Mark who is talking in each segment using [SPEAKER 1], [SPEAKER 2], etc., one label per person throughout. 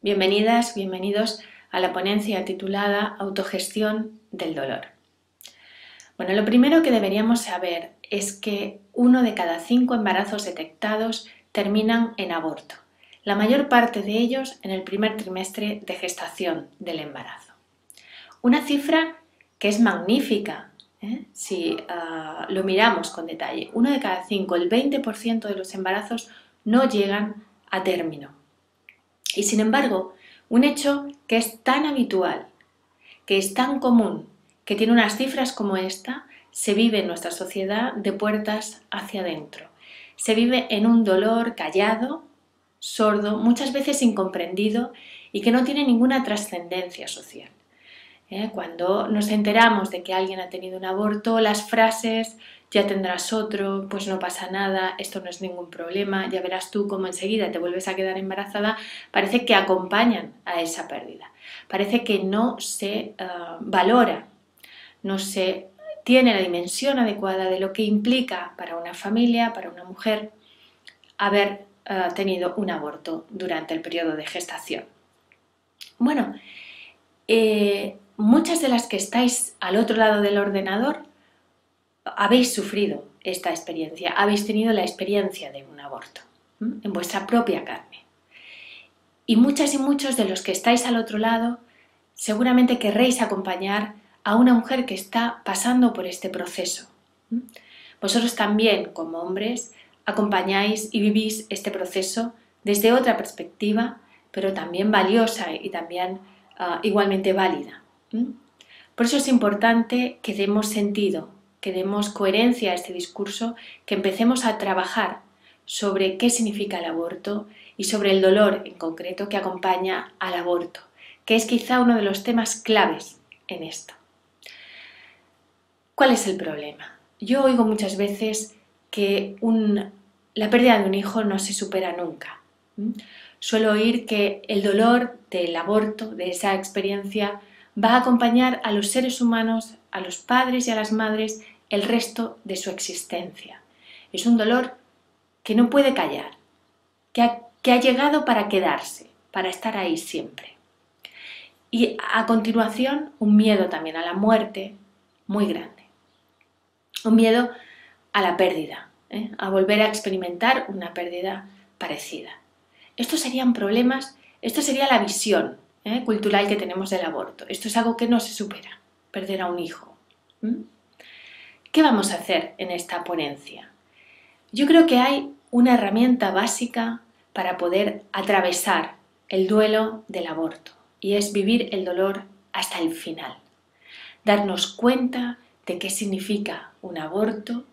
[SPEAKER 1] Bienvenidas, bienvenidos a la ponencia titulada Autogestión del dolor. Bueno, lo primero que deberíamos saber es que 1 de cada 5 embarazos detectados terminan en aborto, la mayor parte de ellos en el primer trimestre de gestación del embarazo. Una cifra que es magnífica, si lo miramos con detalle. 1 de cada 5, el 20% de los embarazos no llegan a término. Y sin embargo, un hecho que es tan habitual, que es tan común, que tiene unas cifras como esta, se vive en nuestra sociedad de puertas hacia adentro. Se vive en un dolor callado, sordo, muchas veces incomprendido y que no tiene ninguna trascendencia social. Cuando nos enteramos de que alguien ha tenido un aborto, las frases "ya tendrás otro", "pues no pasa nada", "esto no es ningún problema", "ya verás tú cómo enseguida te vuelves a quedar embarazada", parece que acompañan a esa pérdida. Parece que no se valora, no se tiene la dimensión adecuada de lo que implica para una familia, para una mujer, haber tenido un aborto durante el periodo de gestación. Bueno, muchas de las que estáis al otro lado del ordenador habéis sufrido esta experiencia, habéis tenido la experiencia de un aborto en vuestra propia carne. Y muchas y muchos de los que estáis al otro lado seguramente querréis acompañar a una mujer que está pasando por este proceso. Vosotros también, como hombres, acompañáis y vivís este proceso desde otra perspectiva, pero también valiosa y también igualmente válida. Por eso es importante que demos sentido, que demos coherencia a este discurso, que empecemos a trabajar sobre qué significa el aborto y sobre el dolor en concreto que acompaña al aborto, que es quizá uno de los temas claves en esto. ¿Cuál es el problema? Yo oigo muchas veces que la pérdida de un hijo no se supera nunca. Suelo oír que el dolor del aborto, de esa experiencia, va a acompañar a los seres humanos, a los padres y a las madres, el resto de su existencia. Es un dolor que no puede callar, que ha llegado para quedarse, para estar ahí siempre. Y a continuación, un miedo también a la muerte muy grande. Un miedo a la pérdida, a volver a experimentar una pérdida parecida. Estos serían problemas, esto sería la visión cultural que tenemos del aborto. Esto es algo que no se supera, perder a un hijo. ¿Qué vamos a hacer en esta ponencia? Yo creo que hay una herramienta básica para poder atravesar el duelo del aborto y es vivir el dolor hasta el final. Darnos cuenta de qué significa un aborto,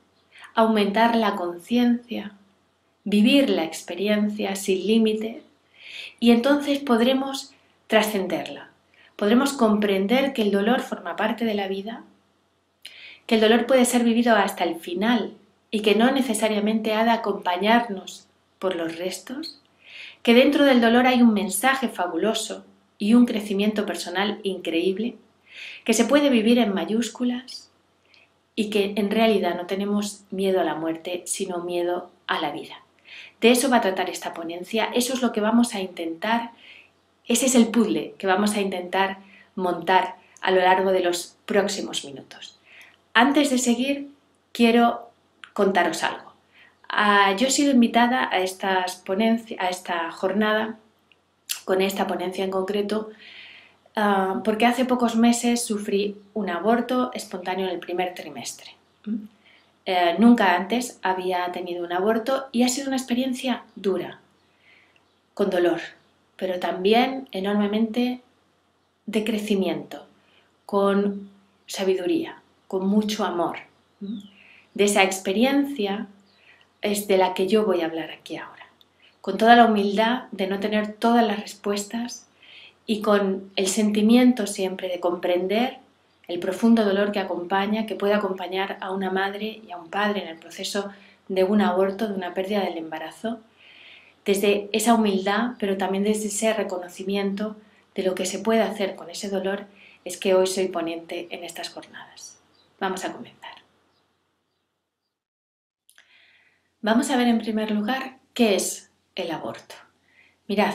[SPEAKER 1] aumentar la conciencia, vivir la experiencia sin límite y entonces podremos trascenderla. Podremos comprender que el dolor forma parte de la vida, que el dolor puede ser vivido hasta el final y que no necesariamente ha de acompañarnos por los restos, que dentro del dolor hay un mensaje fabuloso y un crecimiento personal increíble, que se puede vivir en mayúsculas y que en realidad no tenemos miedo a la muerte, sino miedo a la vida. De eso va a tratar esta ponencia, eso es lo que vamos a intentar, ese es el puzzle que vamos a intentar montar a lo largo de los próximos minutos. Antes de seguir, quiero contaros algo. Yo he sido invitada a esta jornada, con esta ponencia en concreto, porque hace pocos meses sufrí un aborto espontáneo en el primer trimestre. Nunca antes había tenido un aborto y ha sido una experiencia dura, con dolor, pero también enormemente de crecimiento, con sabiduría, con mucho amor. De esa experiencia es de la que yo voy a hablar aquí ahora, con toda la humildad de no tener todas las respuestas y con el sentimiento siempre de comprender el profundo dolor que acompaña, que puede acompañar a una madre y a un padre en el proceso de un aborto, de una pérdida del embarazo, desde esa humildad, pero también desde ese reconocimiento de lo que se puede hacer con ese dolor, es que hoy soy ponente en estas jornadas. Vamos a comenzar. Vamos a ver en primer lugar qué es el aborto. Mirad,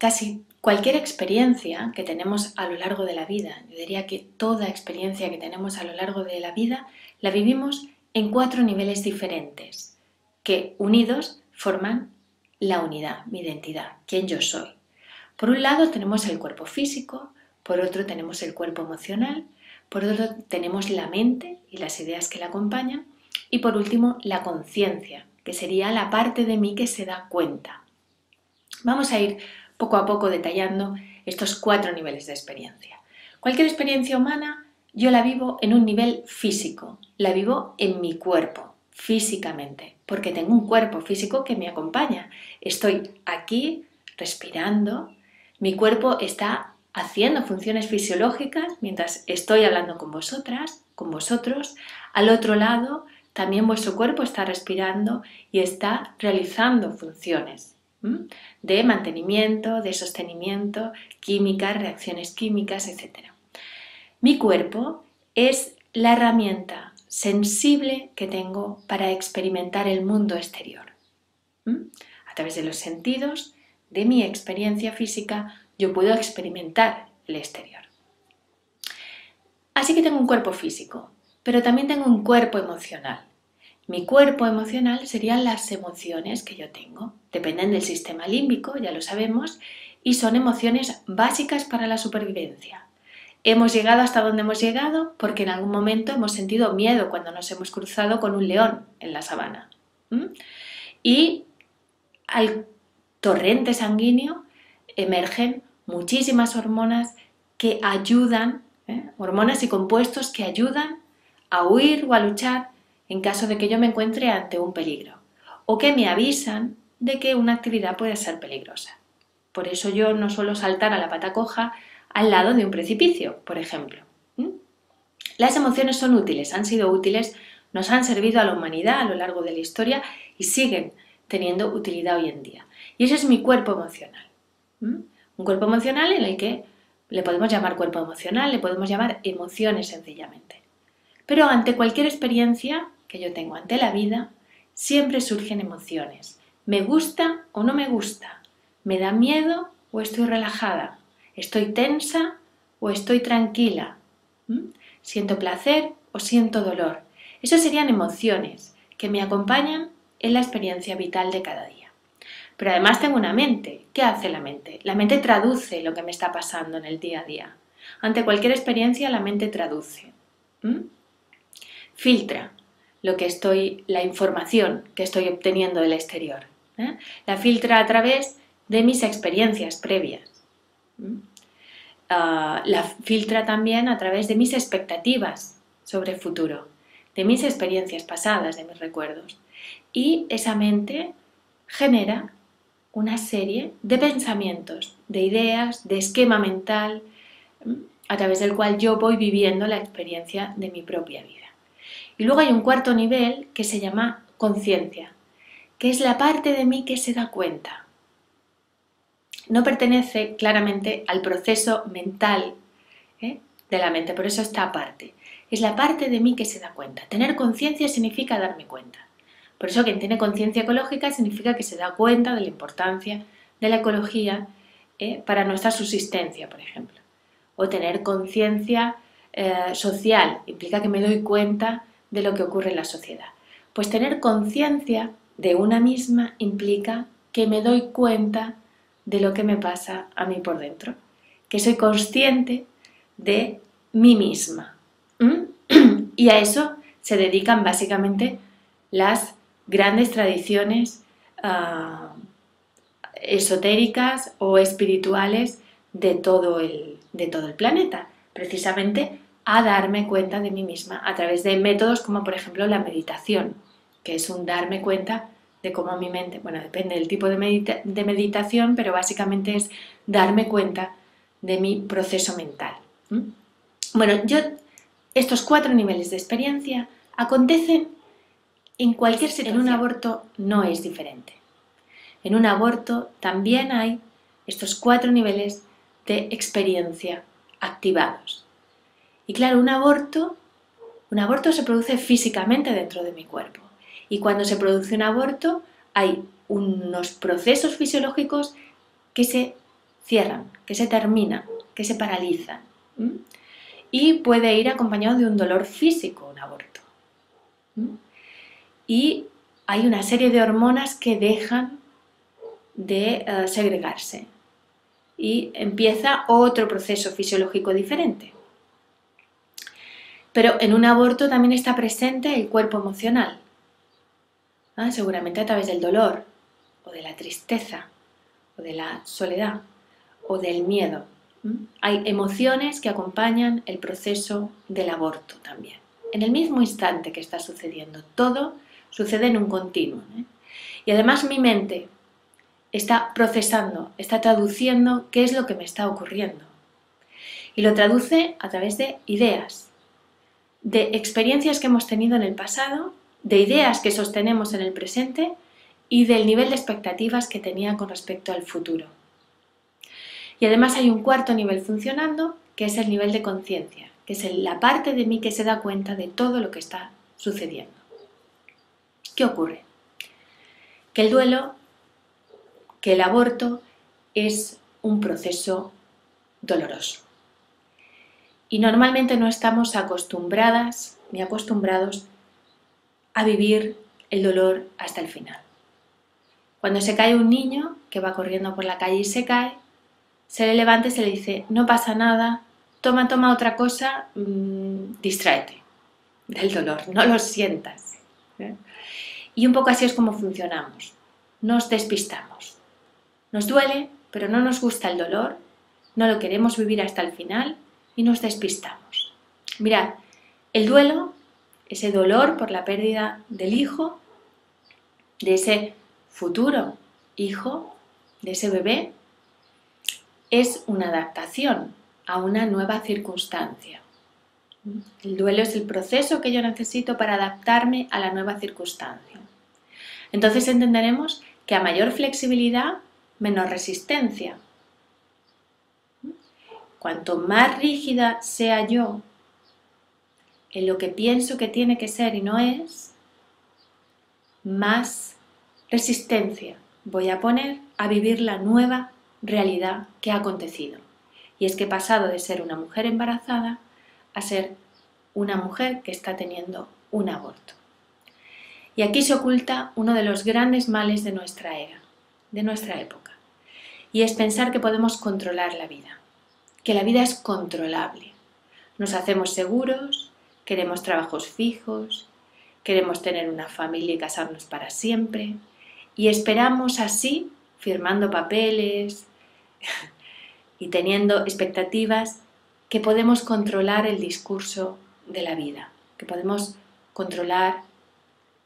[SPEAKER 1] casi cualquier experiencia que tenemos a lo largo de la vida, yo diría que toda experiencia que tenemos a lo largo de la vida, la vivimos en 4 niveles diferentes, que unidos forman la unidad, mi identidad, quién yo soy. Por un lado tenemos el cuerpo físico, por otro tenemos el cuerpo emocional, por otro tenemos la mente y las ideas que la acompañan, y por último la conciencia, que sería la parte de mí que se da cuenta. Vamos a ir poco a poco detallando estos 4 niveles de experiencia. Cualquier experiencia humana yo la vivo en un nivel físico, la vivo en mi cuerpo, físicamente, porque tengo un cuerpo físico que me acompaña. Estoy aquí respirando, mi cuerpo está haciendo funciones fisiológicas mientras estoy hablando con vosotras, con vosotros. Al otro lado también vuestro cuerpo está respirando y está realizando funciones de mantenimiento, de sostenimiento, químicas, reacciones químicas, etc. Mi cuerpo es la herramienta sensible que tengo para experimentar el mundo exterior. A través de los sentidos, de mi experiencia física, yo puedo experimentar el exterior. Así que tengo un cuerpo físico, pero también tengo un cuerpo emocional. Mi cuerpo emocional serían las emociones que yo tengo. Dependen del sistema límbico, ya lo sabemos, y son emociones básicas para la supervivencia. Hemos llegado hasta donde hemos llegado porque en algún momento hemos sentido miedo cuando nos hemos cruzado con un león en la sabana. Y al torrente sanguíneo emergen muchísimas hormonas que ayudan, hormonas y compuestos que ayudan a huir o a luchar en caso de que yo me encuentre ante un peligro, o que me avisan de que una actividad puede ser peligrosa. Por eso yo no suelo saltar a la pata coja al lado de un precipicio, por ejemplo. Las emociones son útiles, han sido útiles, nos han servido a la humanidad a lo largo de la historia y siguen teniendo utilidad hoy en día. Y ese es mi cuerpo emocional. Un cuerpo emocional en el que le podemos llamar cuerpo emocional, le podemos llamar emociones sencillamente. Pero ante cualquier experiencia que yo tengo ante la vida, siempre surgen emociones. ¿Me gusta o no me gusta? ¿Me da miedo o estoy relajada? ¿Estoy tensa o estoy tranquila? ¿Siento placer o siento dolor? Esas serían emociones que me acompañan en la experiencia vital de cada día. Pero además tengo una mente. ¿Qué hace la mente? La mente traduce lo que me está pasando en el día a día. Ante cualquier experiencia la mente traduce. Filtra la información que estoy obteniendo del exterior. La filtra a través de mis experiencias previas. La filtra también a través de mis expectativas sobre el futuro, de mis experiencias pasadas, de mis recuerdos. Y esa mente genera una serie de pensamientos, de ideas, de esquema mental, a través del cual yo voy viviendo la experiencia de mi propia vida. Y luego hay un cuarto nivel que se llama conciencia, que es la parte de mí que se da cuenta. No pertenece claramente al proceso mental de la mente, por eso está aparte. Es la parte de mí que se da cuenta. Tener conciencia significa darme cuenta. Por eso quien tiene conciencia ecológica significa que se da cuenta de la importancia de la ecología para nuestra subsistencia, por ejemplo. O tener conciencia social implica que me doy cuenta de lo que ocurre en la sociedad. Pues tener conciencia de una misma implica que me doy cuenta de lo que me pasa a mí por dentro, que soy consciente de mí misma. Y a eso se dedican básicamente las grandes tradiciones esotéricas o espirituales de todo el planeta, precisamente a darme cuenta de mí misma a través de métodos como por ejemplo la meditación, que es un darme cuenta de cómo mi mente, bueno, depende del tipo de meditación, pero básicamente es darme cuenta de mi proceso mental. Bueno, estos 4 niveles de experiencia acontecen en cualquier situación. En un aborto no es diferente. En un aborto también hay estos 4 niveles de experiencia activados. Y claro, un aborto se produce físicamente dentro de mi cuerpo. Y cuando se produce un aborto hay unos procesos fisiológicos que se cierran, que se terminan, que se paralizan. Y puede ir acompañado de un dolor físico, un aborto. Y hay una serie de hormonas que dejan de segregarse y empieza otro proceso fisiológico diferente. Pero en un aborto también está presente el cuerpo emocional, seguramente a través del dolor, o de la tristeza, o de la soledad, o del miedo. Hay emociones que acompañan el proceso del aborto también. En el mismo instante que está sucediendo, todo sucede en un continuo. Y además mi mente está procesando, está traduciendo qué es lo que me está ocurriendo. Y lo traduce a través de ideas, de experiencias que hemos tenido en el pasado, de ideas que sostenemos en el presente y del nivel de expectativas que tenía con respecto al futuro. Y además hay un cuarto nivel funcionando, que es el nivel de conciencia, que es la parte de mí que se da cuenta de todo lo que está sucediendo. ¿Qué ocurre? Que el duelo, que el aborto es un proceso doloroso. Y normalmente no estamos acostumbradas ni acostumbrados a vivir el dolor hasta el final. Cuando se cae un niño que va corriendo por la calle y se cae, se le levanta y se le dice, no pasa nada, toma otra cosa, distráete del dolor, no lo sientas. Y un poco así es como funcionamos, nos despistamos. Nos duele, pero no nos gusta el dolor, no lo queremos vivir hasta el final y nos despistamos. Mirad, el duelo, ese dolor por la pérdida del hijo, de ese futuro hijo, de ese bebé, es una adaptación a una nueva circunstancia. El duelo es el proceso que yo necesito para adaptarme a la nueva circunstancia. Entonces entenderemos que a mayor flexibilidad, menor resistencia. Cuanto más rígida sea yo en lo que pienso que tiene que ser y no es, más resistencia voy a poner a vivir la nueva realidad que ha acontecido. Y es que he pasado de ser una mujer embarazada a ser una mujer que está teniendo un aborto. Y aquí se oculta uno de los grandes males de nuestra era, de nuestra época, y es pensar que podemos controlar la vida, que la vida es controlable. Nos hacemos seguros, queremos trabajos fijos, queremos tener una familia y casarnos para siempre, y esperamos así, firmando papeles y teniendo expectativas, que podemos controlar el discurso de la vida, que podemos controlar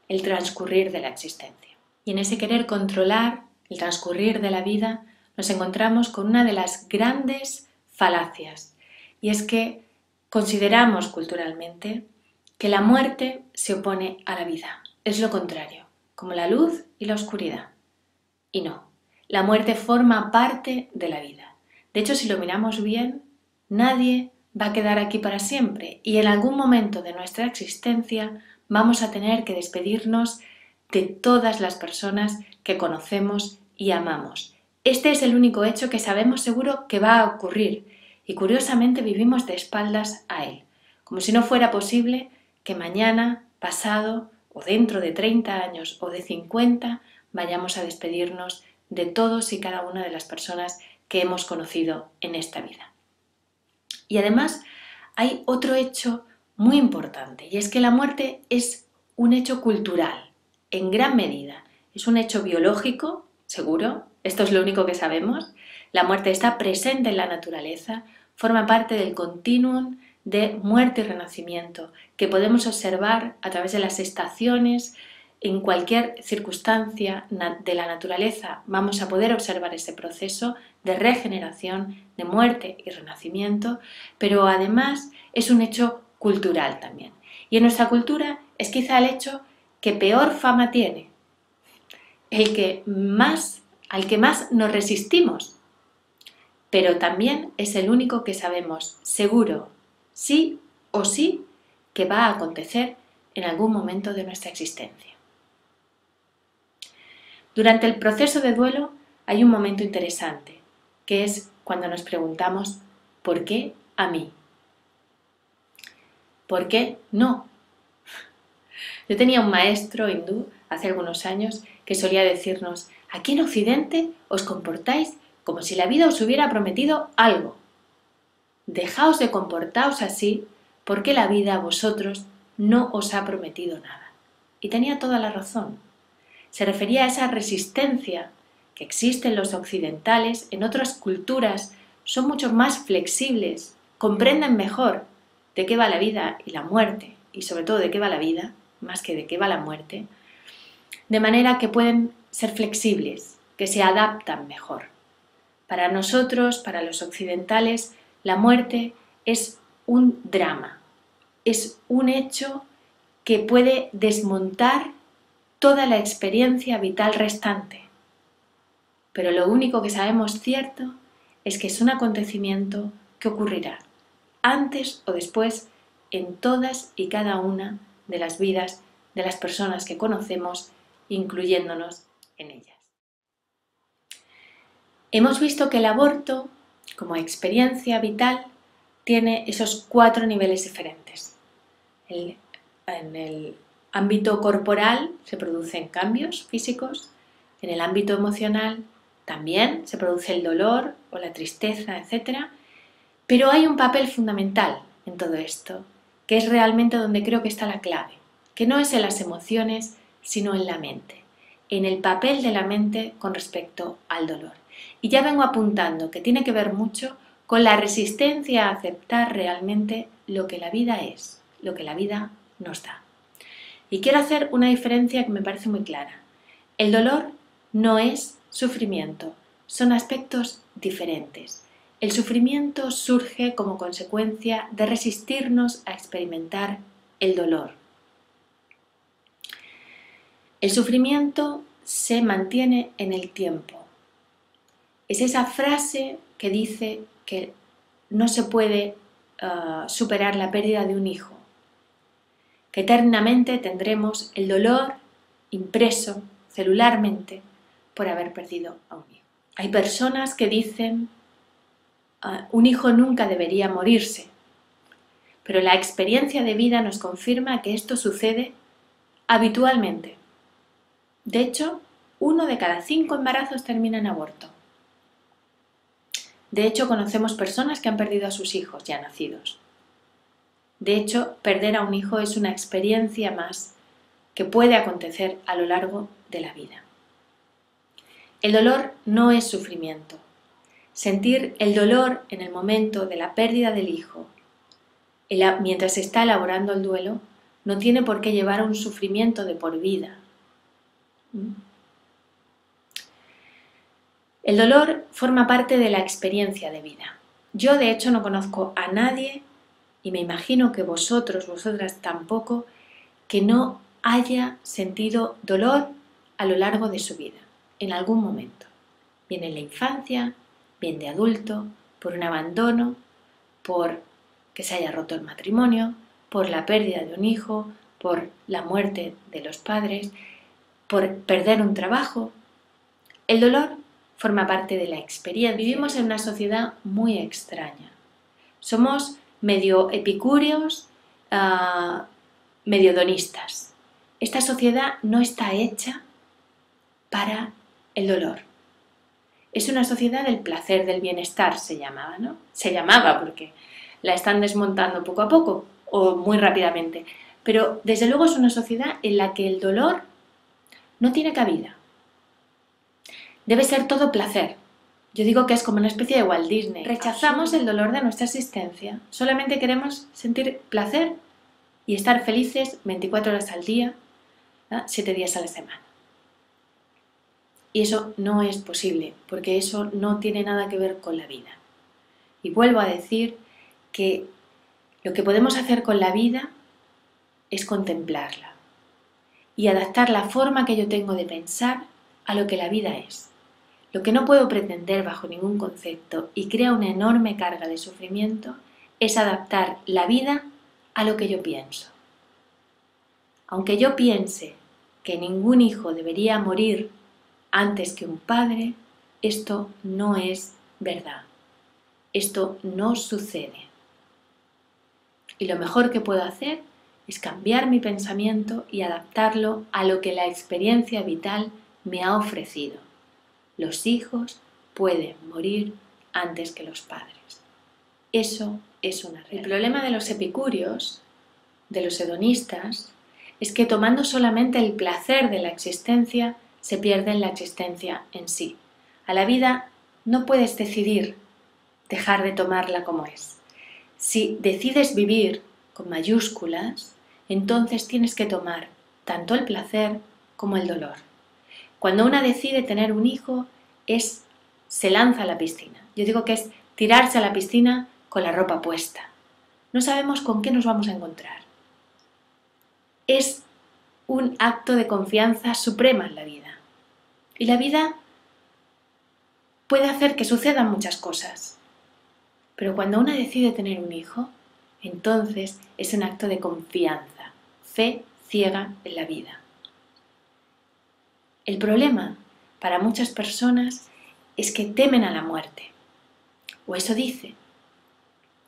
[SPEAKER 1] el transcurrir de la existencia. Y en ese querer controlar el transcurrir de la vida nos encontramos con una de las grandes falacias, y es que consideramos culturalmente que la muerte se opone a la vida, es lo contrario, como la luz y la oscuridad. Y no, la muerte forma parte de la vida. De hecho, si lo miramos bien, nadie va a quedar aquí para siempre y en algún momento de nuestra existencia vamos a tener que despedirnos de todas las personas que conocemos y amamos. Este es el único hecho que sabemos seguro que va a ocurrir y curiosamente vivimos de espaldas a él, como si no fuera posible que mañana, pasado o dentro de 30 años o de 50 vayamos a despedirnos de todos y cada una de las personas que hemos conocido en esta vida. Y además hay otro hecho muy importante, y es que la muerte es un hecho cultural, en gran medida. Es un hecho biológico, seguro, esto es lo único que sabemos. La muerte está presente en la naturaleza, forma parte del continuum de muerte y renacimiento que podemos observar a través de las estaciones. En cualquier circunstancia de la naturaleza vamos a poder observar ese proceso de regeneración, de muerte y renacimiento, pero además es un hecho cultural también. Y en nuestra cultura es quizá el hecho que peor fama tiene, al que más nos resistimos, pero también es el único que sabemos seguro, sí o sí, que va a acontecer en algún momento de nuestra existencia. Durante el proceso de duelo hay un momento interesante, que es cuando nos preguntamos ¿por qué a mí? ¿Por qué no? Yo tenía un maestro hindú hace algunos años que solía decirnos: aquí en Occidente os comportáis como si la vida os hubiera prometido algo. Dejaos de comportaos así porque la vida a vosotros no os ha prometido nada. Y tenía toda la razón. Se refería a esa resistencia que existe en los occidentales. En otras culturas son mucho más flexibles, comprenden mejor de qué va la vida y la muerte, y sobre todo de qué va la vida, más que de qué va la muerte, de manera que pueden ser flexibles, que se adaptan mejor. Para nosotros, para los occidentales, la muerte es un drama, es un hecho que puede desmontar toda la experiencia vital restante. Pero lo único que sabemos cierto es que es un acontecimiento que ocurrirá antes o después en todas y cada una de las vidas de las personas que conocemos, incluyéndonos en ellas. Hemos visto que el aborto, como experiencia vital, tiene esos 4 niveles diferentes. En el ámbito corporal se producen cambios físicos, en el ámbito emocional también se produce el dolor o la tristeza, etc. Pero hay un papel fundamental en todo esto, que es realmente donde creo que está la clave, que no es en las emociones, sino en la mente, en el papel de la mente con respecto al dolor. Y ya vengo apuntando que tiene que ver mucho con la resistencia a aceptar realmente lo que la vida es, lo que la vida nos da. Y quiero hacer una diferencia que me parece muy clara. El dolor no es sufrimiento, son aspectos diferentes. El sufrimiento surge como consecuencia de resistirnos a experimentar el dolor. El sufrimiento se mantiene en el tiempo. Es esa frase que dice que no se puede superar la pérdida de un hijo, que eternamente tendremos el dolor impreso celularmente por haber perdido a un hijo. Hay personas que dicen un hijo nunca debería morirse, pero la experiencia de vida nos confirma que esto sucede habitualmente. De hecho, 1 de cada 5 embarazos termina en aborto. De hecho, conocemos personas que han perdido a sus hijos ya nacidos. De hecho, perder a un hijo es una experiencia más que puede acontecer a lo largo de la vida. El dolor no es sufrimiento. Sentir el dolor en el momento de la pérdida del hijo, mientras se está elaborando el duelo, no tiene por qué llevar a un sufrimiento de por vida. El dolor forma parte de la experiencia de vida. Yo, de hecho, no conozco a nadie, y me imagino que vosotras tampoco, que no haya sentido dolor a lo largo de su vida, en algún momento. Bien en la infancia, bien de adulto, por un abandono, por que se haya roto el matrimonio, por la pérdida de un hijo, por la muerte de los padres, por perder un trabajo. El dolor forma parte de la experiencia. Vivimos en una sociedad muy extraña. Somos medio epicúreos, medio hedonistas. Esta sociedad no está hecha para el dolor. Es una sociedad del placer, del bienestar, se llamaba, ¿no? Se llamaba porque la están desmontando poco a poco o muy rápidamente. Pero desde luego es una sociedad en la que el dolor no tiene cabida. Debe ser todo placer. Yo digo que es como una especie de Walt Disney. Rechazamos el dolor de nuestra existencia. Solamente queremos sentir placer y estar felices 24 horas al día, 7 días a la semana. Y eso no es posible, porque eso no tiene nada que ver con la vida. Y vuelvo a decir que lo que podemos hacer con la vida es contemplarla y adaptar la forma que yo tengo de pensar a lo que la vida es. Lo que no puedo pretender bajo ningún concepto y crea una enorme carga de sufrimiento es adaptar la vida a lo que yo pienso. Aunque yo piense que ningún hijo debería morir antes que un padre, esto no es verdad. Esto no sucede. Y lo mejor que puedo hacer es cambiar mi pensamiento y adaptarlo a lo que la experiencia vital me ha ofrecido. Los hijos pueden morir antes que los padres. Eso es una realidad. El problema de los epicúreos, de los hedonistas, es que tomando solamente el placer de la existencia, se pierden la existencia en sí. A la vida no puedes decidir dejar de tomarla como es. Si decides vivir con mayúsculas, entonces tienes que tomar tanto el placer como el dolor. Cuando una decide tener un hijo, se lanza a la piscina. Yo digo que es tirarse a la piscina con la ropa puesta. No sabemos con qué nos vamos a encontrar. Es un acto de confianza suprema en la vida. Y la vida puede hacer que sucedan muchas cosas. Pero cuando una decide tener un hijo, entonces es un acto de confianza, fe ciega en la vida. El problema para muchas personas es que temen a la muerte. O eso dice.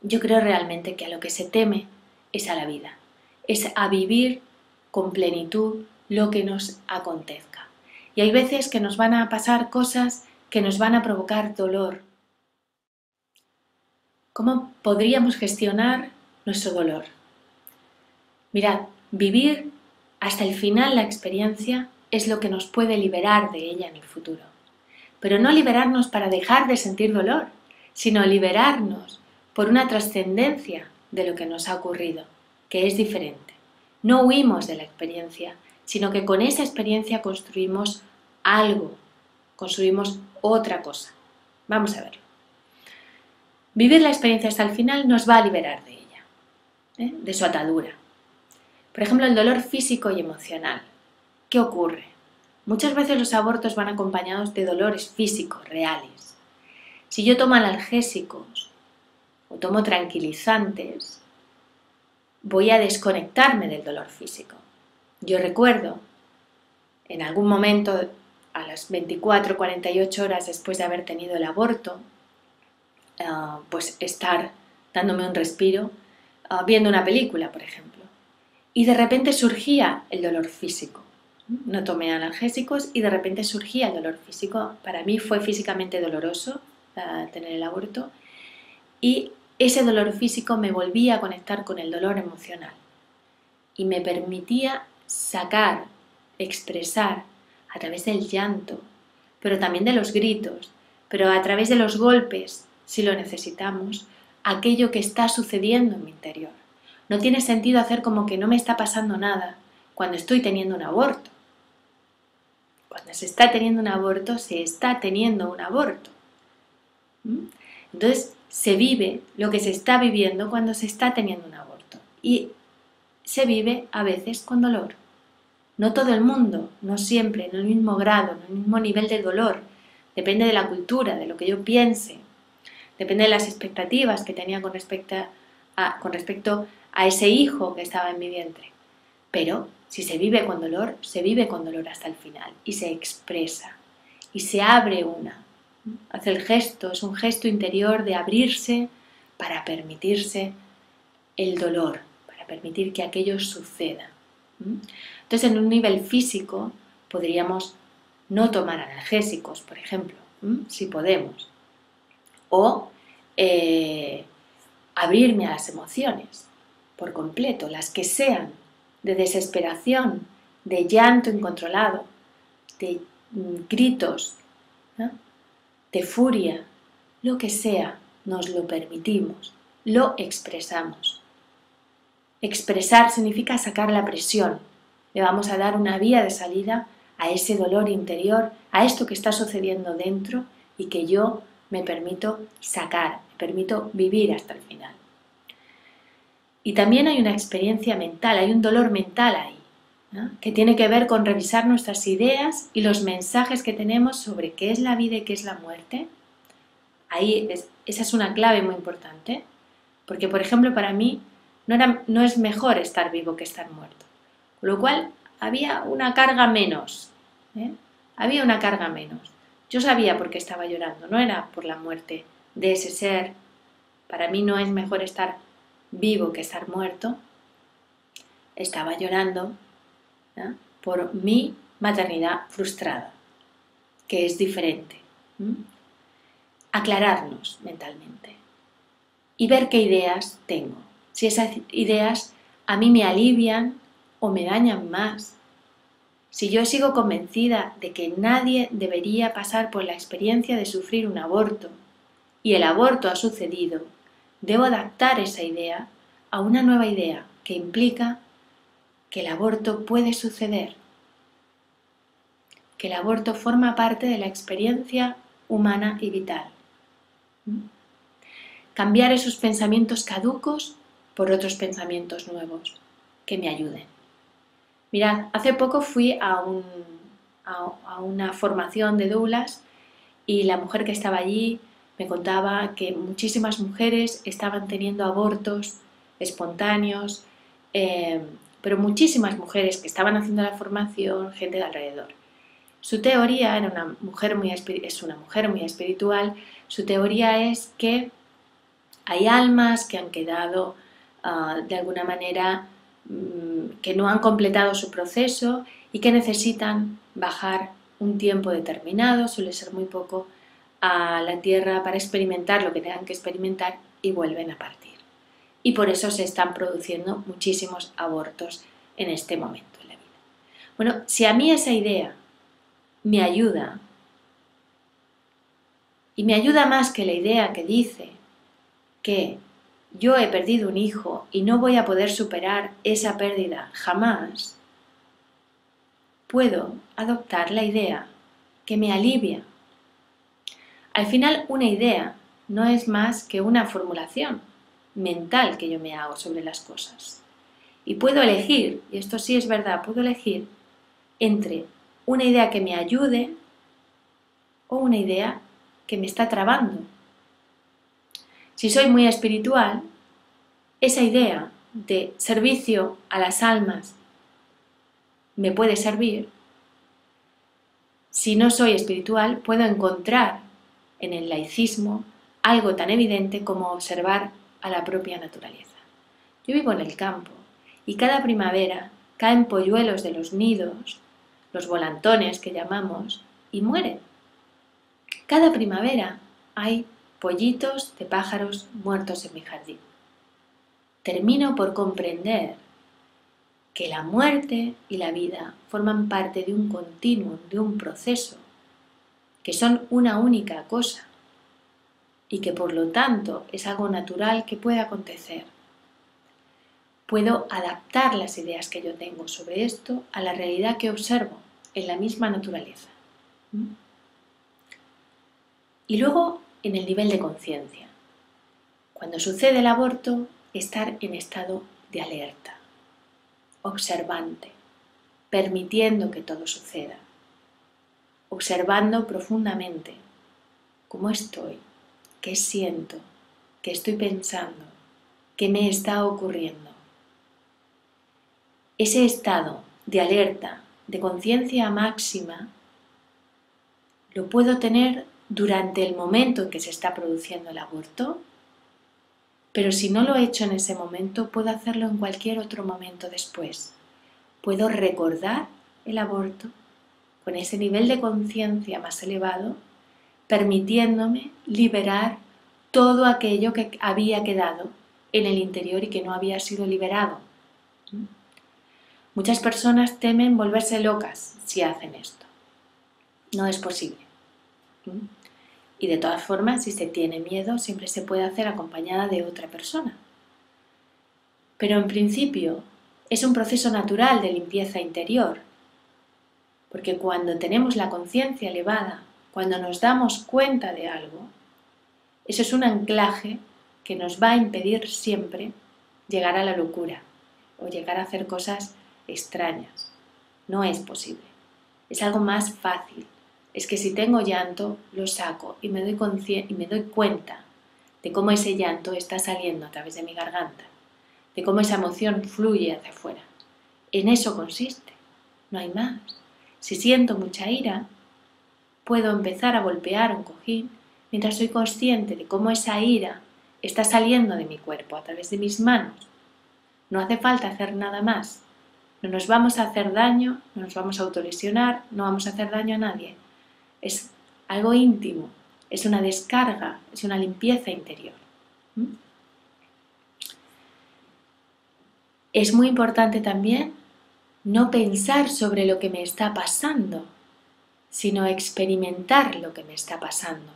[SPEAKER 1] Yo creo realmente que a lo que se teme es a la vida. Es a vivir con plenitud lo que nos acontezca. Y hay veces que nos van a pasar cosas que nos van a provocar dolor. ¿Cómo podríamos gestionar nuestro dolor? Mirad, vivir hasta el final la experiencia es lo que nos puede liberar de ella en el futuro. Pero no liberarnos para dejar de sentir dolor, sino liberarnos por una trascendencia de lo que nos ha ocurrido, que es diferente. No huimos de la experiencia, sino que con esa experiencia construimos algo, construimos otra cosa. Vamos a verlo. Vivir la experiencia hasta el final nos va a liberar de ella, de su atadura. Por ejemplo, el dolor físico y emocional. ¿Qué ocurre? Muchas veces los abortos van acompañados de dolores físicos reales. Si yo tomo analgésicos o tomo tranquilizantes, voy a desconectarme del dolor físico. Yo recuerdo en algún momento, a las 24 o 48 horas después de haber tenido el aborto, pues estar dándome un respiro, viendo una película, por ejemplo. Y de repente surgía el dolor físico. No tomé analgésicos y de repente surgía el dolor físico. Para mí fue físicamente doloroso tener el aborto. Y ese dolor físico me volvía a conectar con el dolor emocional. Y me permitía sacar, expresar a través del llanto, pero también de los gritos, pero a través de los golpes, si lo necesitamos, aquello que está sucediendo en mi interior. No tiene sentido hacer como que no me está pasando nada cuando estoy teniendo un aborto. Cuando se está teniendo un aborto, se está teniendo un aborto. Entonces, se vive lo que se está viviendo cuando se está teniendo un aborto. Y se vive a veces con dolor. No todo el mundo, no siempre, en el mismo grado, en el mismo nivel de dolor. Depende de la cultura, de lo que yo piense. Depende de las expectativas que tenía con respecto a ese hijo que estaba en mi vientre. Pero si se vive con dolor hasta el final y se expresa y se abre una. Hace el gesto, es un gesto interior de abrirse para permitirse el dolor, para permitir que aquello suceda. Entonces, en un nivel físico podríamos no tomar analgésicos, por ejemplo, si podemos. O abrirme a las emociones por completo, las que sean, de desesperación, de llanto incontrolado, de gritos, ¿no? De furia, lo que sea, nos lo permitimos, lo expresamos. Expresar significa sacar la presión, le vamos a dar una vía de salida a ese dolor interior, a esto que está sucediendo dentro y que yo me permito sacar, me permito vivir hasta el final. Y también hay una experiencia mental, hay un dolor mental ahí, ¿no? Que tiene que ver con revisar nuestras ideas y los mensajes que tenemos sobre qué es la vida y qué es la muerte. Esa es una clave muy importante, porque por ejemplo para mí no es mejor estar vivo que estar muerto, con lo cual había una carga menos, había una carga menos. Yo sabía por qué estaba llorando, no era por la muerte de ese ser. Para mí no es mejor estar vivo que estar muerto. Estaba llorando, ¿eh?, por mi maternidad frustrada, que es diferente. Aclararnos mentalmente y ver qué ideas tengo. Si esas ideas a mí me alivian o me dañan más. Si yo sigo convencida de que nadie debería pasar por la experiencia de sufrir un aborto y el aborto ha sucedido, debo adaptar esa idea a una nueva idea que implica que el aborto puede suceder, que el aborto forma parte de la experiencia humana y vital. Cambiar esos pensamientos caducos por otros pensamientos nuevos que me ayuden. Mirad, hace poco fui a una formación de doulas y la mujer que estaba allí me contaba que muchísimas mujeres estaban teniendo abortos espontáneos, pero muchísimas mujeres que estaban haciendo la formación, gente de alrededor. Su teoría es una mujer muy espiritual. Su teoría es que hay almas que han quedado de alguna manera que no han completado su proceso y que necesitan bajar un tiempo determinado, suele ser muy poco, a la tierra para experimentar lo que tengan que experimentar y vuelven a partir. Y por eso se están produciendo muchísimos abortos en este momento en la vida. Bueno, si a mí esa idea me ayuda, y me ayuda más que la idea que dice que yo he perdido un hijo y no voy a poder superar esa pérdida jamás, puedo adoptar la idea que me alivia. Al final, una idea no es más que una formulación mental que yo me hago sobre las cosas. Y puedo elegir, y esto sí es verdad, puedo elegir entre una idea que me ayude o una idea que me está trabando. Si soy muy espiritual, esa idea de servicio a las almas me puede servir. Si no soy espiritual, puedo encontrar en el laicismo algo tan evidente como observar a la propia naturaleza. Yo vivo en el campo y cada primavera caen polluelos de los nidos, los volantones que llamamos, y mueren. Cada primavera hay pollitos de pájaros muertos en mi jardín. Termino por comprender que la muerte y la vida forman parte de un continuum, de un proceso, que son una única cosa y que por lo tanto es algo natural que puede acontecer. Puedo adaptar las ideas que yo tengo sobre esto a la realidad que observo en la misma naturaleza. Y luego en el nivel de conciencia. Cuando sucede el aborto, estar en estado de alerta, observante, permitiendo que todo suceda, observando profundamente cómo estoy, qué siento, qué estoy pensando, qué me está ocurriendo. Ese estado de alerta, de conciencia máxima, lo puedo tener durante el momento en que se está produciendo el aborto, pero si no lo he hecho en ese momento, puedo hacerlo en cualquier otro momento después. Puedo recordar el aborto con ese nivel de conciencia más elevado, permitiéndome liberar todo aquello que había quedado en el interior y que no había sido liberado. Muchas personas temen volverse locas si hacen esto. No es posible. Y de todas formas, si se tiene miedo, siempre se puede hacer acompañada de otra persona. Pero en principio es un proceso natural de limpieza interior, porque cuando tenemos la conciencia elevada, cuando nos damos cuenta de algo, eso es un anclaje que nos va a impedir siempre llegar a la locura o llegar a hacer cosas extrañas. No es posible. Es algo más fácil. Es que si tengo llanto, lo saco y me doy cuenta de cómo ese llanto está saliendo a través de mi garganta, de cómo esa emoción fluye hacia afuera. En eso consiste, no hay más. Si siento mucha ira, puedo empezar a golpear un cojín mientras soy consciente de cómo esa ira está saliendo de mi cuerpo a través de mis manos. No hace falta hacer nada más. No nos vamos a hacer daño, no nos vamos a autolesionar, no vamos a hacer daño a nadie. Es algo íntimo, es una descarga, es una limpieza interior. Es muy importante también no pensar sobre lo que me está pasando, sino experimentar lo que me está pasando.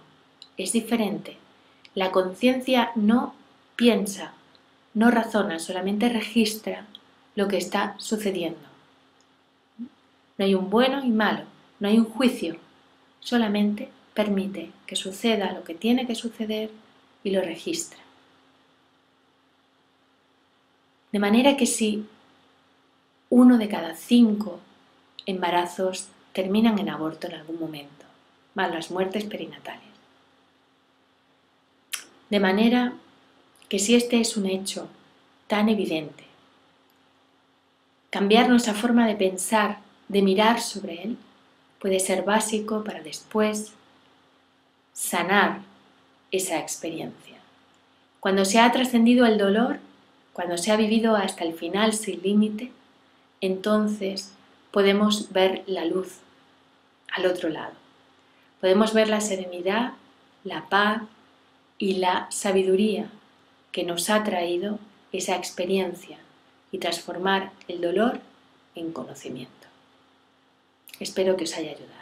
[SPEAKER 1] Es diferente. La conciencia no piensa, no razona, solamente registra lo que está sucediendo. No hay un bueno y malo, no hay un juicio, solamente permite que suceda lo que tiene que suceder y lo registra. De manera que si 1 de cada 5 embarazos terminan en aborto en algún momento, más las muertes perinatales. De manera que si este es un hecho tan evidente, cambiar nuestra forma de pensar, de mirar sobre él, puede ser básico para después sanar esa experiencia. Cuando se ha trascendido el dolor, cuando se ha vivido hasta el final sin límite, entonces podemos ver la luz al otro lado. Podemos ver la serenidad, la paz y la sabiduría que nos ha traído esa experiencia y transformar el dolor en conocimiento. Espero que os haya ayudado.